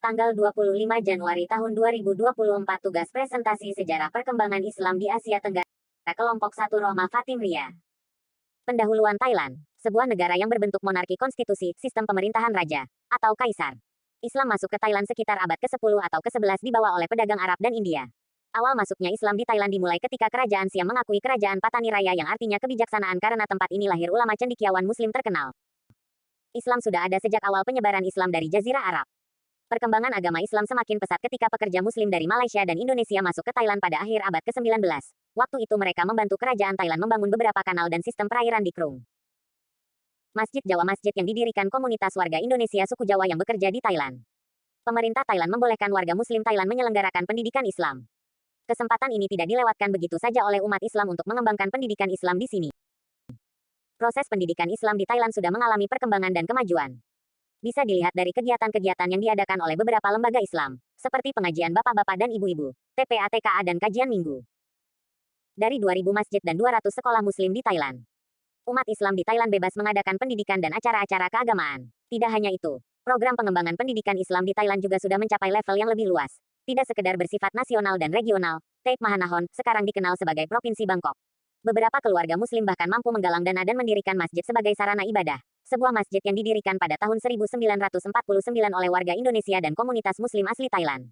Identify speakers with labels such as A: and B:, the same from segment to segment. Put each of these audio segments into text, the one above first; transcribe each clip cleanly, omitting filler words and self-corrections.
A: Tanggal 25 Januari tahun 2024 Tugas Presentasi Sejarah Perkembangan Islam di Asia Tenggara Kelompok 1 Rohmah Fatim Ria. Pendahuluan Thailand, sebuah negara yang berbentuk monarki konstitusi, sistem pemerintahan raja, atau kaisar. Islam masuk ke Thailand sekitar abad ke-10 atau ke-11 dibawa oleh pedagang Arab dan India. Awal masuknya Islam di Thailand dimulai ketika Kerajaan Siam mengakui Kerajaan Patani Raya yang artinya kebijaksanaan karena tempat ini lahir ulama cendekiawan Muslim terkenal. Islam sudah ada sejak awal penyebaran Islam dari Jazirah Arab. Perkembangan agama Islam semakin pesat ketika pekerja Muslim dari Malaysia dan Indonesia masuk ke Thailand pada akhir abad ke-19. Waktu itu mereka membantu Kerajaan Thailand membangun beberapa kanal dan sistem perairan di Krung. Masjid Jawa Masjid yang didirikan komunitas warga Indonesia suku Jawa yang bekerja di Thailand. Pemerintah Thailand membolehkan warga Muslim Thailand menyelenggarakan pendidikan Islam. Kesempatan ini tidak dilewatkan begitu saja oleh umat Islam untuk mengembangkan pendidikan Islam di sini. Proses pendidikan Islam di Thailand sudah mengalami perkembangan dan kemajuan. Bisa dilihat dari kegiatan-kegiatan yang diadakan oleh beberapa lembaga Islam, seperti pengajian bapak-bapak dan ibu-ibu, TPA-TKA dan kajian minggu. Dari 2.000 masjid dan 200 sekolah Muslim di Thailand. Umat Islam di Thailand bebas mengadakan pendidikan dan acara-acara keagamaan. Tidak hanya itu, program pengembangan pendidikan Islam di Thailand juga sudah mencapai level yang lebih luas. Tidak sekedar bersifat nasional dan regional, Taip Mahanahon sekarang dikenal sebagai Provinsi Bangkok. Beberapa keluarga Muslim bahkan mampu menggalang dana dan mendirikan masjid sebagai sarana ibadah. Sebuah masjid yang didirikan pada tahun 1949 oleh warga Indonesia dan komunitas Muslim asli Thailand.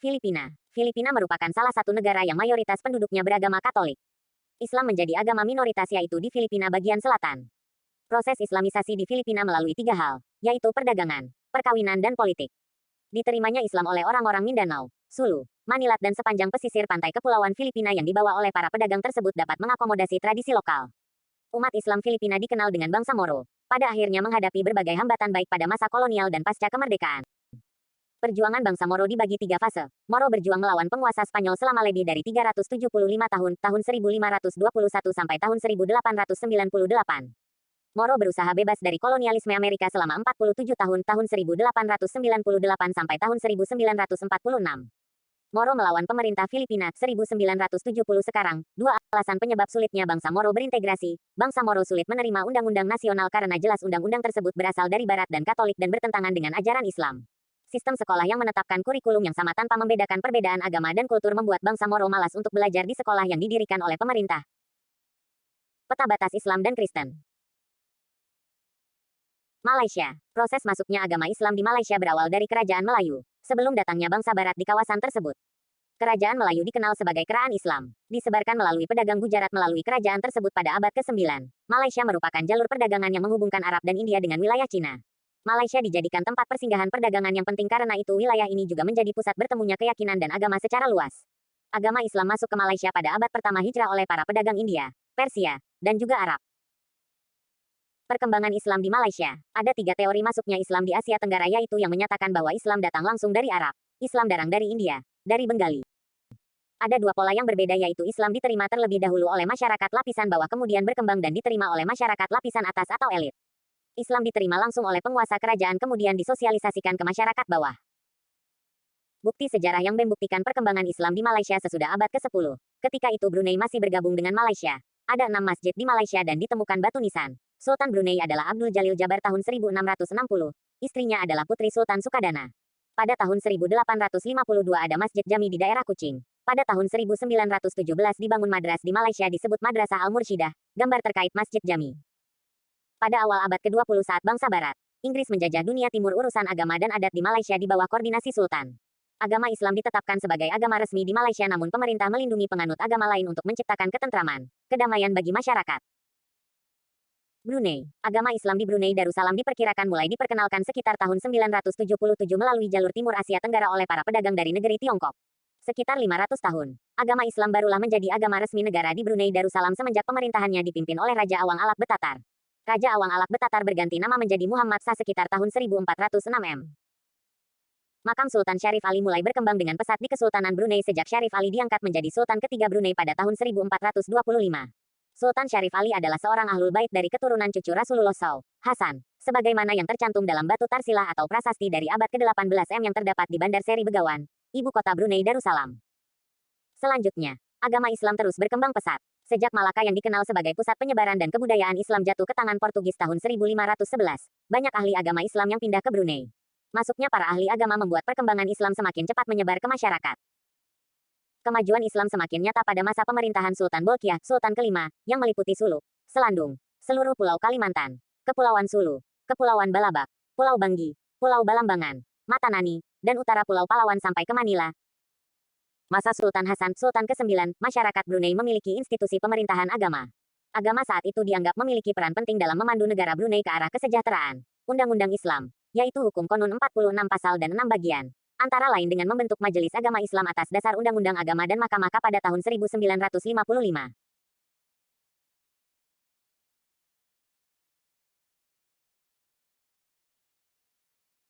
A: Filipina. Filipina merupakan salah satu negara yang mayoritas penduduknya beragama Katolik. Islam menjadi agama minoritas yaitu di Filipina bagian selatan. Proses Islamisasi di Filipina melalui 3 hal, yaitu perdagangan, perkawinan dan politik. Diterimanya Islam oleh orang-orang Mindanao, Sulu, Manilat dan sepanjang pesisir pantai kepulauan Filipina yang dibawa oleh para pedagang tersebut dapat mengakomodasi tradisi lokal. Umat Islam Filipina dikenal dengan bangsa Moro, pada akhirnya menghadapi berbagai hambatan baik pada masa kolonial dan pasca kemerdekaan. Perjuangan bangsa Moro dibagi 3 fase. Moro berjuang melawan penguasa Spanyol selama lebih dari 375 tahun, tahun 1521 sampai tahun 1898. Moro berusaha bebas dari kolonialisme Amerika selama 47 tahun, tahun 1898 sampai tahun 1946. Moro melawan pemerintah Filipina 1970 sekarang. 2 alasan penyebab sulitnya bangsa Moro berintegrasi. Bangsa Moro sulit menerima undang-undang nasional karena jelas undang-undang tersebut berasal dari Barat dan Katolik dan bertentangan dengan ajaran Islam. Sistem sekolah yang menetapkan kurikulum yang sama tanpa membedakan perbedaan agama dan kultur membuat bangsa Moro malas untuk belajar di sekolah yang didirikan oleh pemerintah. Peta batas Islam dan Kristen. Malaysia. Proses masuknya agama Islam di Malaysia berawal dari Kerajaan Melayu, sebelum datangnya bangsa Barat di kawasan tersebut. Kerajaan Melayu dikenal sebagai Kerajaan Islam, disebarkan melalui pedagang Gujarat melalui kerajaan tersebut pada abad ke-9. Malaysia merupakan jalur perdagangan yang menghubungkan Arab dan India dengan wilayah Cina. Malaysia dijadikan tempat persinggahan perdagangan yang penting karena itu wilayah ini juga menjadi pusat bertemunya keyakinan dan agama secara luas. Agama Islam masuk ke Malaysia pada abad pertama hijrah oleh para pedagang India, Persia, dan juga Arab. Perkembangan Islam di Malaysia. Ada 3 teori masuknya Islam di Asia Tenggara yaitu yang menyatakan bahwa Islam datang langsung dari Arab, Islam datang dari India, dari Bengali. Ada 2 pola yang berbeda yaitu Islam diterima terlebih dahulu oleh masyarakat lapisan bawah kemudian berkembang dan diterima oleh masyarakat lapisan atas atau elit. Islam diterima langsung oleh penguasa kerajaan kemudian disosialisasikan ke masyarakat bawah. Bukti sejarah yang membuktikan perkembangan Islam di Malaysia sesudah abad ke-10. Ketika itu Brunei masih bergabung dengan Malaysia. Ada 6 masjid di Malaysia dan ditemukan batu nisan. Sultan Brunei adalah Abdul Jalil Jabar tahun 1660. Istrinya adalah Putri Sultan Sukadana. Pada tahun 1852 ada Masjid Jami di daerah Kuching. Pada tahun 1917 dibangun madras di Malaysia disebut Madrasah Al-Mursyidah. Gambar terkait Masjid Jami. Pada awal abad ke-20 saat bangsa Barat, Inggris menjajah dunia timur urusan agama dan adat di Malaysia di bawah koordinasi Sultan. Agama Islam ditetapkan sebagai agama resmi di Malaysia namun pemerintah melindungi penganut agama lain untuk menciptakan ketentraman, kedamaian bagi masyarakat. Brunei. Agama Islam di Brunei Darussalam diperkirakan mulai diperkenalkan sekitar tahun 977 melalui jalur Timur Asia Tenggara oleh para pedagang dari negeri Tiongkok. Sekitar 500 tahun, agama Islam barulah menjadi agama resmi negara di Brunei Darussalam semenjak pemerintahannya dipimpin oleh Raja Awang Alak Betatar. Raja Awang Alak Betatar berganti nama menjadi Muhammad Shah sekitar tahun 1406 M. Makam Sultan Syarif Ali mulai berkembang dengan pesat di Kesultanan Brunei sejak Syarif Ali diangkat menjadi Sultan ketiga Brunei pada tahun 1425. Sultan Syarif Ali adalah seorang ahlul bait dari keturunan cucu Rasulullah SAW, Hasan, sebagaimana yang tercantum dalam batu tarsilah atau prasasti dari abad ke-18 M yang terdapat di Bandar Seri Begawan, ibu kota Brunei Darussalam. Selanjutnya, agama Islam terus berkembang pesat. Sejak Malaka yang dikenal sebagai pusat penyebaran dan kebudayaan Islam jatuh ke tangan Portugis tahun 1511, banyak ahli agama Islam yang pindah ke Brunei. Masuknya para ahli agama membuat perkembangan Islam semakin cepat menyebar ke masyarakat. Kemajuan Islam semakin nyata pada masa pemerintahan Sultan Bolkiah, Sultan kelima, yang meliputi Sulu, Selandung, seluruh Pulau Kalimantan, Kepulauan Sulu, Kepulauan Balabak, Pulau Banggi, Pulau Balambangan, Matanani, dan utara Pulau Palawan sampai ke Manila. Masa Sultan Hasan, Sultan ke-9, masyarakat Brunei memiliki institusi pemerintahan agama. Agama saat itu dianggap memiliki peran penting dalam memandu negara Brunei ke arah kesejahteraan. Undang-undang Islam, yaitu Hukum Konun 46 pasal dan 6 bagian. Antara lain dengan membentuk Majelis Agama Islam atas dasar Undang-Undang Agama dan Mahkamah pada tahun 1955.